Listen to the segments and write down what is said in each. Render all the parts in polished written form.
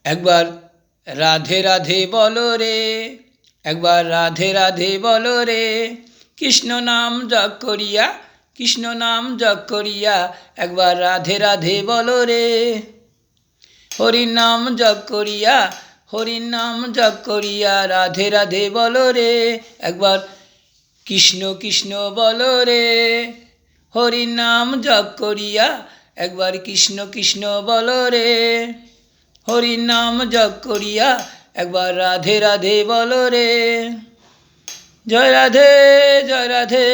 একবার রাধে রাধে বলো রে, একবার রাধে রাধে বলো রে, কৃষ্ণ নাম জপ করিয়া, কৃষ্ণ নাম জপ করিয়া একবার রাধে রাধে বলো রে। হরির নাম জপ করিয়া, হরির নাম জপ করিয়া রাধে রাধে বলো রে। একবার কৃষ্ণ কৃষ্ণ বলো রে, হরির নাম জপ করিয়া একবার কৃষ্ণ কৃষ্ণ বলো রে। হরির নাম জপ করিয়া একবার রাধে রাধে বলো রে। জয় রাধে জয় রাধে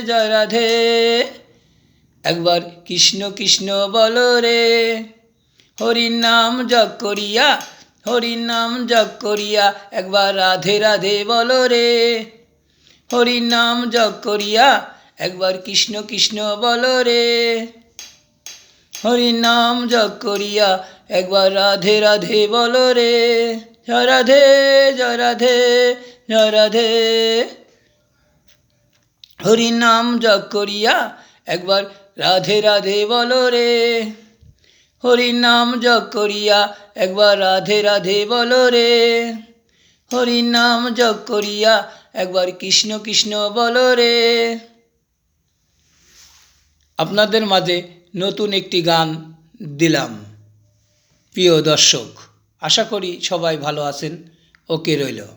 জয় রাধে, একবার কৃষ্ণ কৃষ্ণ বলো রে। হরির নাম জপ করিয়া, হরির নাম জপ করিয়া একবার রাধে রাধে বলো রে। হরির নাম জপ করিয়া একবার কৃষ্ণ কৃষ্ণ বলো রে। হরির নাম জপ করিয়া একবার রাধে রাধে বলো রে। জয় রাধে জয় রাধে জয় রাধে, হরির নাম জপ করিয়া একবার রাধে রাধে বলো রে। হরির নাম জপ করিয়া একবার রাধে রাধে বলো রে। হরির নাম জপ করিয়া একবার কৃষ্ণ কৃষ্ণ বলো রে। আপনাদের মাঝে নতুন একটি গান দিলাম। প্রিয় দর্শক, আশা করি সবাই ভালো আছেন। ওকে রইল।